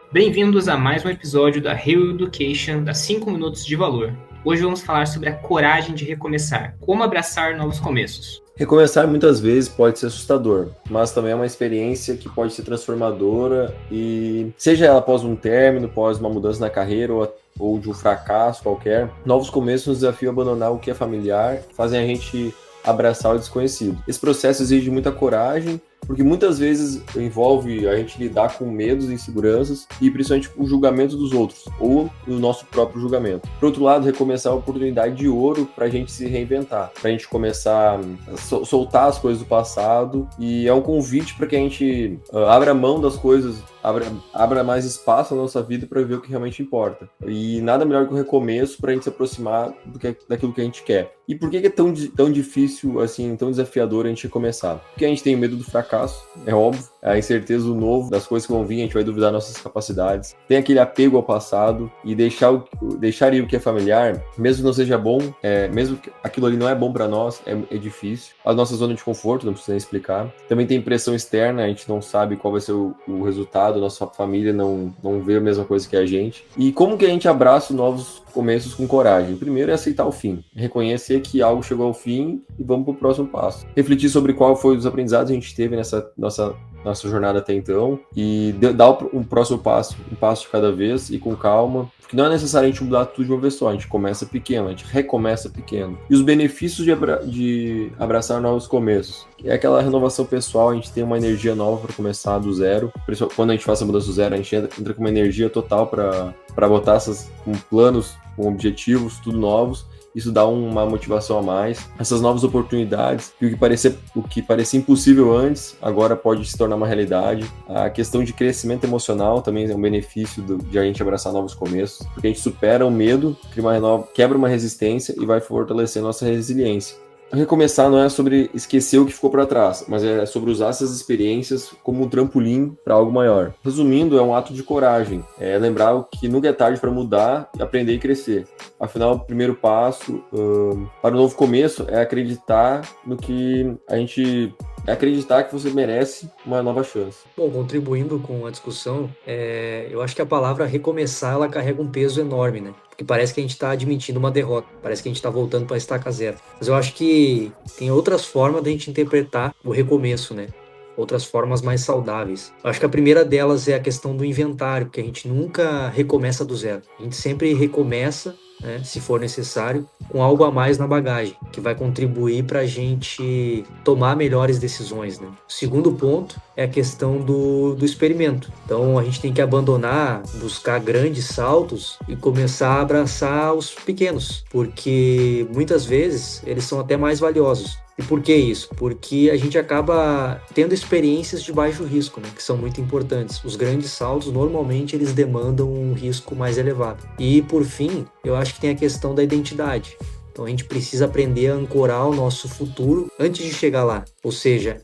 Bem-vindos a mais um episódio da Real Education da 5 Minutos de Valor. Hoje vamos falar sobre a coragem de recomeçar, como abraçar novos começos. Recomeçar muitas vezes pode ser assustador, mas também é uma experiência que pode ser transformadora e seja ela após um término, após uma mudança na carreira ou de um fracasso qualquer, novos começos nos desafiam a abandonar o que é familiar, fazem a gente abraçar o desconhecido. Esse processo exige muita coragem, porque muitas vezes envolve a gente lidar com medos e inseguranças e principalmente o julgamento dos outros ou o nosso próprio julgamento. Por outro lado, recomeçar é uma oportunidade de ouro para a gente se reinventar, para a gente começar a soltar as coisas do passado, e é um convite para que a gente abra mão das coisas, abra mais espaço na nossa vida para ver o que realmente importa. E nada melhor que o recomeço para a gente se aproximar daquilo que a gente quer. E por que é tão difícil, assim, tão desafiador a gente recomeçar? Porque a gente tem medo do fracasso, é óbvio, a incerteza do novo, das coisas que vão vir, a gente vai duvidar nossas capacidades, tem aquele apego ao passado e deixar ir o que é familiar, mesmo que não seja bom, mesmo que aquilo ali não é bom para nós, é difícil. A nossa zona de conforto, não precisa nem explicar. Também tem pressão externa, a gente não sabe qual vai ser o resultado, nossa família não vê a mesma coisa que a gente. E como que a gente abraça novos começos com coragem? Primeiro é aceitar o fim, reconhecer que algo chegou ao fim e vamos para o próximo passo. Refletir sobre qual foi os aprendizados que a gente teve nessa nossa jornada até então e dar um próximo passo, um passo de cada vez e com calma, porque não é necessário a gente mudar tudo de uma vez só, a gente começa pequeno, a gente recomeça pequeno. E os benefícios de abraçar novos começos, é aquela renovação pessoal, a gente tem uma energia nova para começar do zero. Quando a gente faz a mudança do zero, a gente entra com uma energia total para botar com planos, com objetivos, tudo novos. Isso dá uma motivação a mais. Essas novas oportunidades, e o que parecia impossível antes, agora pode se tornar uma realidade. A questão de crescimento emocional também é um benefício de a gente abraçar novos começos, porque a gente supera o medo, quebra uma resistência e vai fortalecer nossa resiliência. Recomeçar não é sobre esquecer o que ficou para trás, mas é sobre usar essas experiências como um trampolim para algo maior. Resumindo, é um ato de coragem, é lembrar que nunca é tarde para mudar, aprender e crescer. Afinal, o primeiro passo para o novo começo é acreditar no que acreditar que você merece uma nova chance. Bom, contribuindo com a discussão, eu acho que a palavra recomeçar, ela carrega um peso enorme, né? Porque parece que a gente está admitindo uma derrota, parece que a gente está voltando para a estaca zero. Mas eu acho que tem outras formas da gente interpretar o recomeço, né? Outras formas mais saudáveis. Eu acho que a primeira delas é a questão do inventário, porque a gente nunca recomeça do zero. A gente sempre recomeça, né, se for necessário, com algo a mais na bagagem, que vai contribuir para a gente tomar melhores decisões, né? O segundo ponto é a questão do experimento. Então a gente tem que abandonar, buscar grandes saltos e começar a abraçar os pequenos, porque muitas vezes eles são até mais valiosos. E por que isso? Porque a gente acaba tendo experiências de baixo risco, né, que são muito importantes. Os grandes saltos, normalmente, eles demandam um risco mais elevado. E, por fim, eu acho que tem a questão da identidade. Então, a gente precisa aprender a ancorar o nosso futuro antes de chegar lá. Ou seja,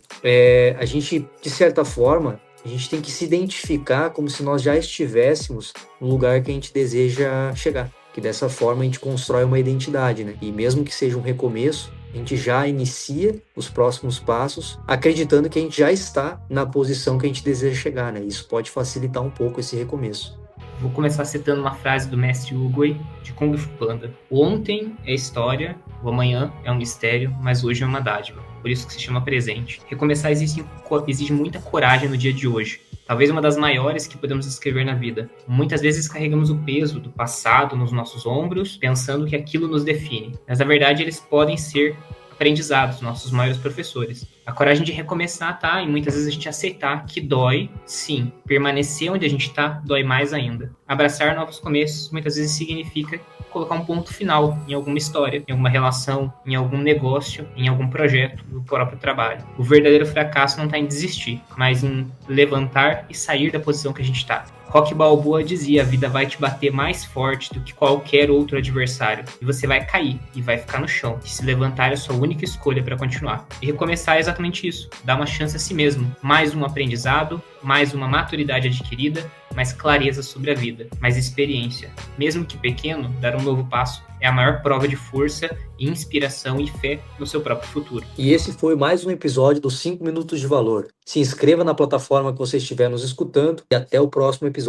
a gente, de certa forma, a gente tem que se identificar como se nós já estivéssemos no lugar que a gente deseja chegar. Que dessa forma a gente constrói uma identidade, né? E mesmo que seja um recomeço, a gente já inicia os próximos passos, acreditando que a gente já está na posição que a gente deseja chegar, né? Isso pode facilitar um pouco esse recomeço. Vou começar citando uma frase do mestre Oogway, de Kung Fu Panda. O ontem é história, o amanhã é um mistério, mas hoje é uma dádiva. Por isso que se chama presente. Recomeçar exige muita coragem no dia de hoje. Talvez uma das maiores que podemos escrever na vida. Muitas vezes carregamos o peso do passado nos nossos ombros, pensando que aquilo nos define. Mas na verdade eles podem ser aprendizados, nossos maiores professores. A coragem de recomeçar, tá? E muitas vezes a gente aceitar que dói, sim. Permanecer onde a gente tá, dói mais ainda. Abraçar novos começos, muitas vezes significa colocar um ponto final em alguma história, em alguma relação, em algum negócio, em algum projeto do próprio trabalho. O verdadeiro fracasso não está em desistir, mas em levantar e sair da posição que a gente está. Rocky Balboa dizia: a vida vai te bater mais forte do que qualquer outro adversário, e você vai cair e vai ficar no chão, e se levantar é a sua única escolha para continuar. E recomeçar é exatamente isso, dar uma chance a si mesmo, mais um aprendizado, mais uma maturidade adquirida, mais clareza sobre a vida, mais experiência. Mesmo que pequeno, dar um novo passo é a maior prova de força, inspiração e fé no seu próprio futuro. E esse foi mais um episódio dos 5 Minutos de Valor. Se inscreva na plataforma que você estiver nos escutando e até o próximo episódio.